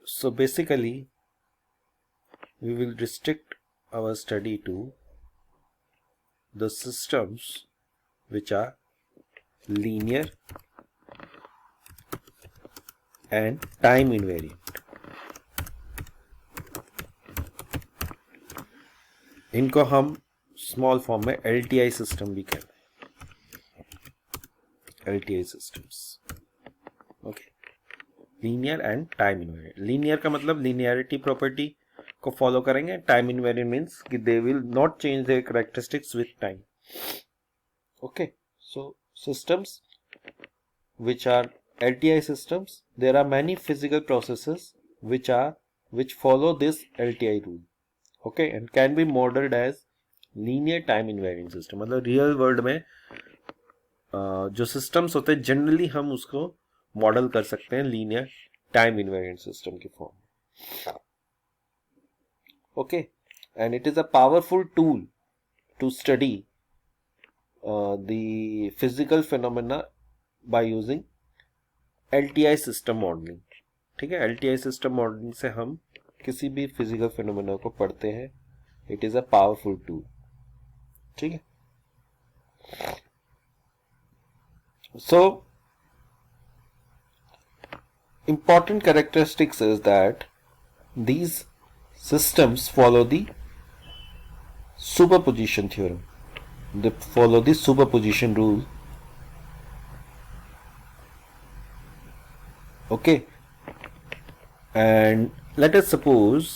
So basically, we will restrict our study to the systems which are linear and time invariant. इनको हम small form में LTI system भी कहते हैं, LTI systems. Okay, linear and time invariant. Linear का मतलब linearity property को follow करेंगे. टाइम इनवेरिएंट मींस कि they will not change their characteristics with time. Okay, so systems which are LTI systems, there are many physical processes which follow this LTI rule. Okay, and can be modeled as linear time invariant system. मतलब real world में जो systems होते हैं generally हम उसको model कर सकते हैं लीनियर टाइम इनवेरिएंट सिस्टम की form. Okay, and it is a powerful tool to study the physical phenomena by using LTI system modeling. ठीक है, LTI system modeling से हम किसी भी फिजिकल फिनोमेना को पढ़ते हैं. It is a powerful tool. ठीक है, सो important characteristics is that these systems follow the superposition theorem. They follow the superposition rule. Okay, and let us suppose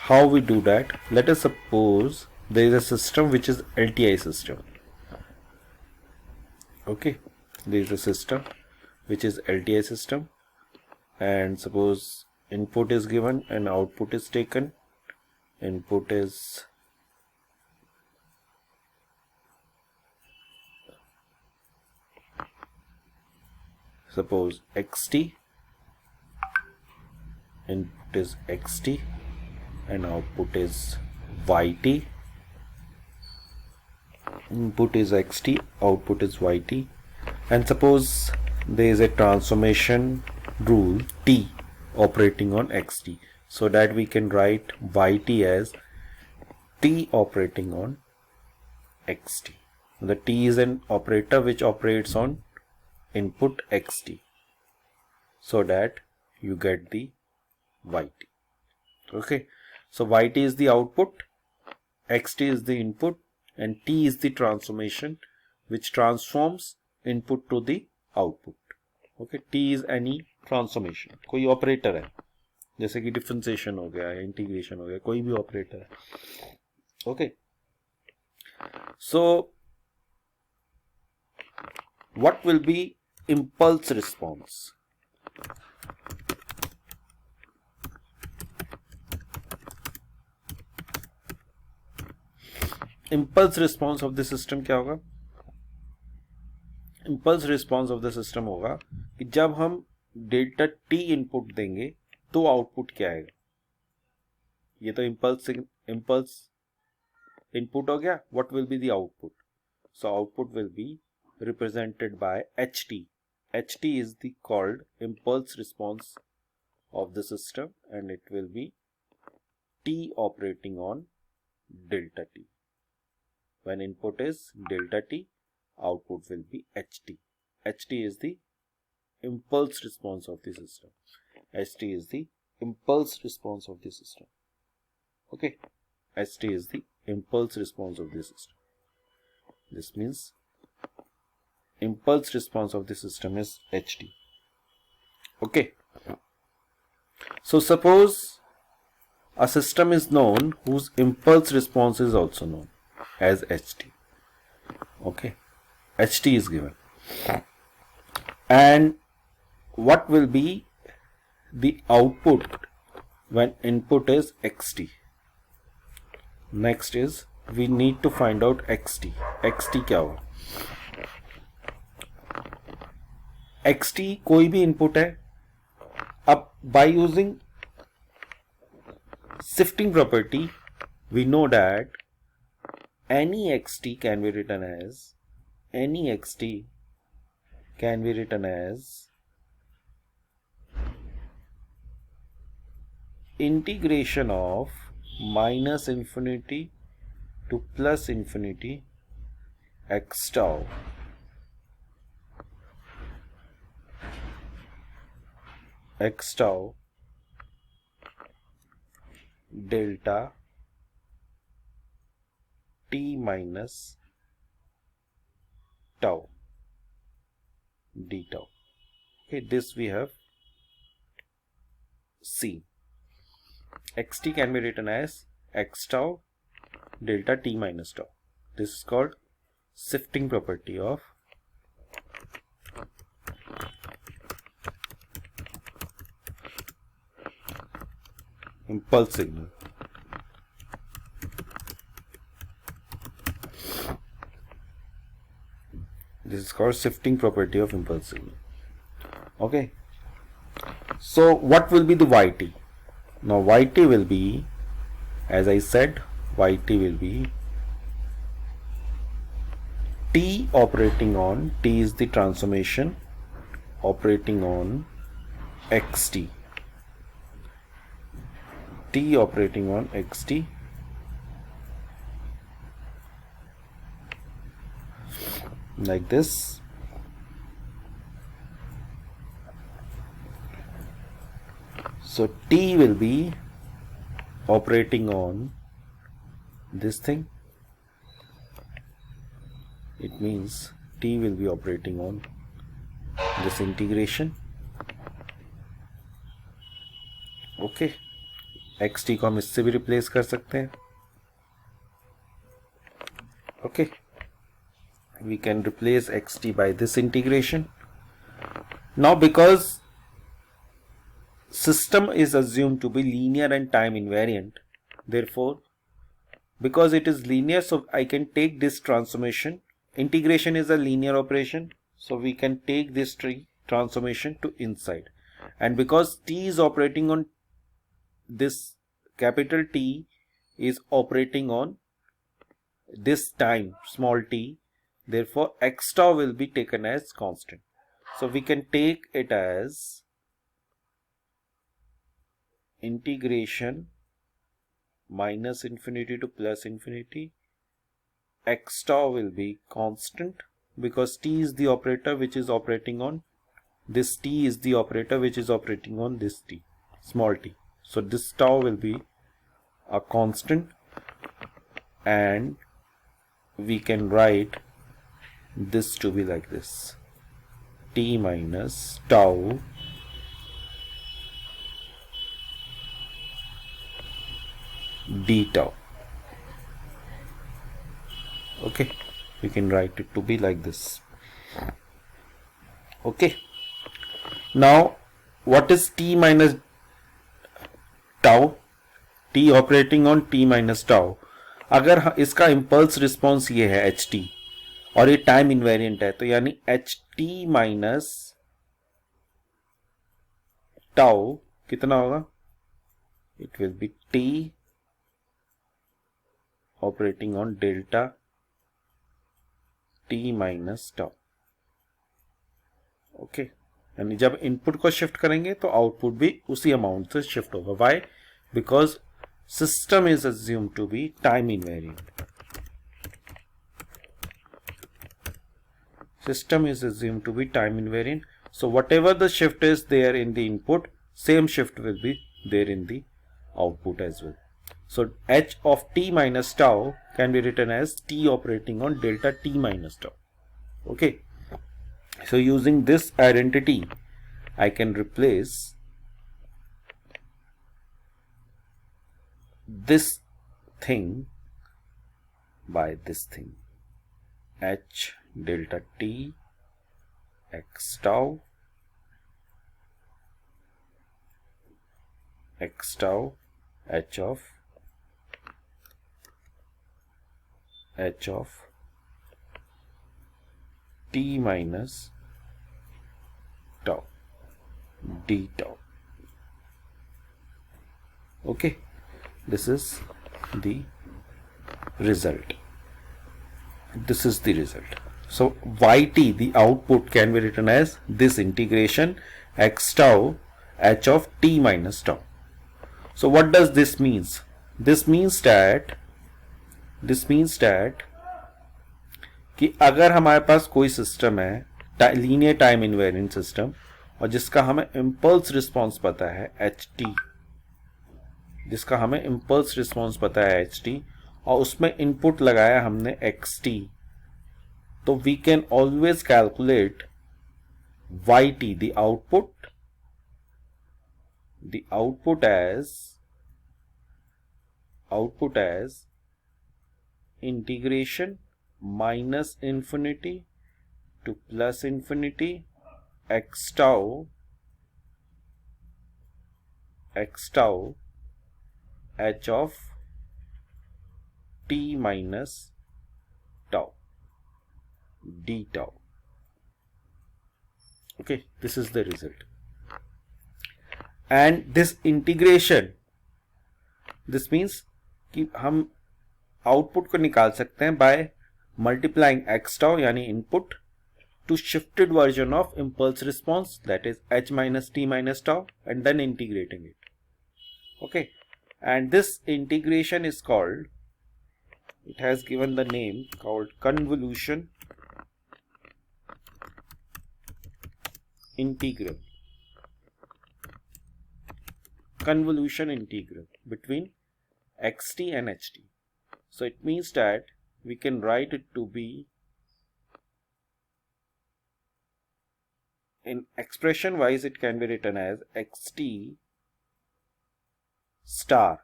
how we do that. Let us suppose there is a system which is LTI system. Okay, there is a system which is LTI system, and suppose input is given and output is taken. Input is suppose xt, input is xt and output is yt. Input is xt, output is yt, and suppose there is a transformation rule t operating on xt, so that we can write yt as t operating on xt. The t is an operator which operates on input xt, so that you get the yt. Okay, so yt is the output, xt is the input, and t is the transformation which transforms input to the output. Okay, t is any transformation. कोई operator है, जैसे कि differentiation हो गया, integration हो गया, कोई भी ऑपरेटर है. Okay, so what will be impulse response? Impulse response of the system क्या होगा? Impulse response of the system होगा कि जब हम डेल्टा t इनपुट देंगे तो आउटपुट क्या आएगा. ये तो impulse input हो गया. What will be the output? So output will be represented by ht. ht is the called impulse response of the system, and it will be t operating on delta t. When input is delta t, output will be ht. ht is the impulse response of the system. ht is the impulse response of the system. Okay, ht is the impulse response of the system. This means impulse response of the system is ht. Okay, so suppose a system is known whose impulse response is also known as ht. Okay, ht is given, and what will be the output when input is xt? Next is we need to find out xt. xt क्या होगा? xt कोई भी input है. अब by using shifting property we know that any xt can be written as integration of minus infinity to plus infinity x tau delta t minus tau d tau. Okay, this we have seen. Xt can be written as x tau delta t minus tau. This is called shifting property of impulse signal. This is called shifting property of impulse signal. Okay. So what will be the yt? Now yt will be, as I said, yt will be t operating on, t is the transformation operating on xt, t operating on xt like this. So t will be operating on this thing. It means t will be operating on this integration. Okay, xt को हम इससे भी replace कर सकते हैं. Okay, we can replace xt by this integration. Now because system is assumed to be linear and time invariant, therefore because it is linear, so I can take this transformation. Integration is a linear operation, so we can take this transformation to inside, and because t is operating on this, capital T is operating on this time, small t, therefore x tau will be taken as constant. So we can take it as integration minus infinity to plus infinity. X tau will be constant because t is the operator which is operating on this, t is the operator which is operating on this t, small t. So this tau will be a constant, and we can write this to be like this: t minus tau d tau. Okay, we can write it to be like this. Okay, now what is t minus tau? t operating on t minus tau. अगर इसका impulse response ये है ht और ये time invariant है, तो यानी ht minus tau कितना होगा? It will be t operating on delta t minus tau. Okay, यानी जब इनपुट को शिफ्ट करेंगे तो आउटपुट भी उसी अमाउंट से शिफ्ट होगा. Why? Because system is assumed to be time invariant. System is assumed to be time invariant. So whatever the shift is there in the input, same shift will be there in the output as well. So h of t minus tau can be written as t operating on delta t minus tau. Okay. So using this identity, I can replace this thing by this thing: h delta t x tau h of t minus tau d tau. Okay, this is the result. This is the result. So yt, the output, can be written as this integration x tau h of t minus tau. So what does this means? This means that कि अगर हमारे पास कोई system है linear time invariant system और जिसका हमें impulse response पता है ht, और उसमें इनपुट लगाया हमने xt, तो we can always calculate yt, the output as integration minus infinity to plus infinity x tau h of t minus tau d tau. Okay, this is the result. And this integration, this means कि हम output को निकाल सकते हैं by multiplying x tau यानी input to shifted version of impulse response, that is h minus t minus tau, and then integrating it. Okay, and this integration is called, it has given the name called convolution integral. Convolution integral between xt and ht. So it means that we can write it to be, in expression wise it can be written as xt star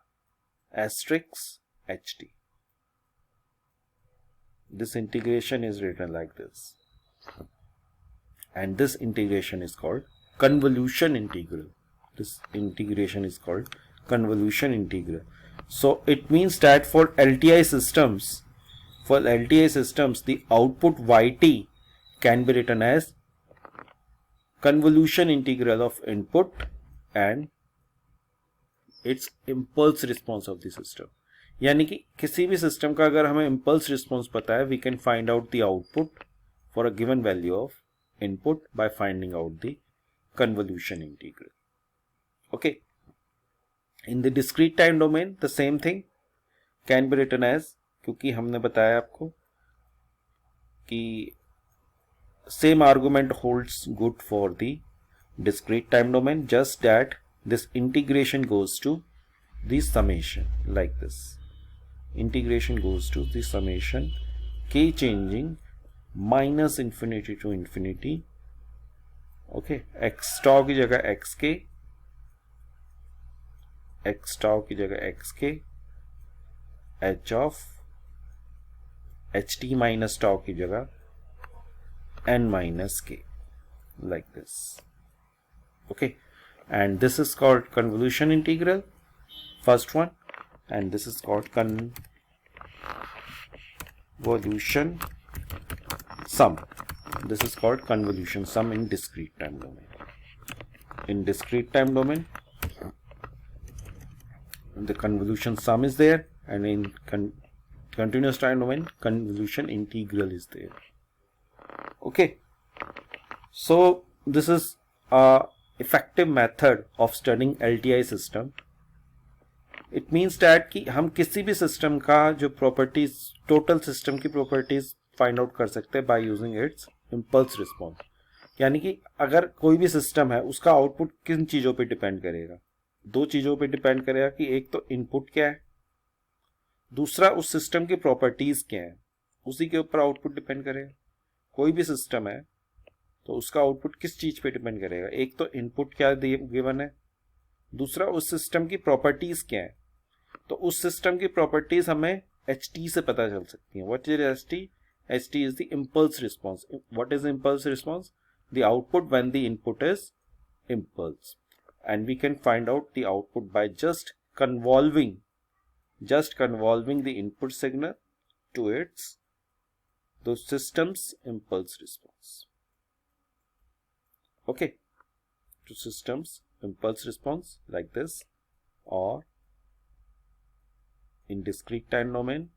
asterisk ht. This integration is written like this, and this integration is called convolution integral. This integration is called convolution integral. So it means that for LTI systems, the output yt can be written as convolution integral of input and its impulse response of the system. यानी कि किसी भी system का अगर हमें impulse response पता है, we can find out the output for a given value of input by finding out the convolution integral. Okay. In the discrete time domain, the same thing can be written as, क्योंकि हमने बताया आपको कि same argument holds good for the discrete time domain, just that this integration goes to the summation like this. Integration goes to the summation k changing minus infinity to infinity. Okay, x tau की जगह xk, h of ht minus tau की जगह n minus k, like this. Okay, and this is called convolution integral, first one, and this is called convolution sum. This is called convolution sum in discrete time domain. In discrete time domain, the convolution sum is there, and in continuous time domain, convolution integral is there. Okay, so this is a effective method of studying LTI system. It means that कि हम किसी भी system का जो properties, total system की properties find out कर सकते हैं by using its impulse response. यानी कि अगर कोई भी सिस्टम है उसका आउटपुट किन चीज़ों पे डिपेंड करेगा? दो चीज़ों पे डिपेंड करेगा कि एक तो इनपुट क्या है, दूसरा उस सिस्टम की प्रॉपर्टीज क्या है, उसी के ऊपर आउटपुट डिपेंड करेगा. कोई भी सिस्टम है तो उसका आउटपुट किस चीज पे डिपेंड करेगा? एक तो इनपुट क्या गिवन है, दूसरा उस सिस्टम की प्रॉपर्टीज क्या है. तो उस सिस्टम की प्रॉपर्टीज हमें ht से पता चल सकती हैं. What is ht? ht is the impulse response. What is impulse response? The output when the input is impulse, and we can find out the output by just convolving the input signal to the system's impulse response. Okay, to system's impulse response like this, or in discrete time domain,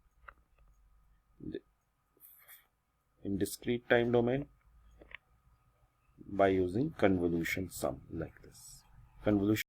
by using convolution sum like this. Convolution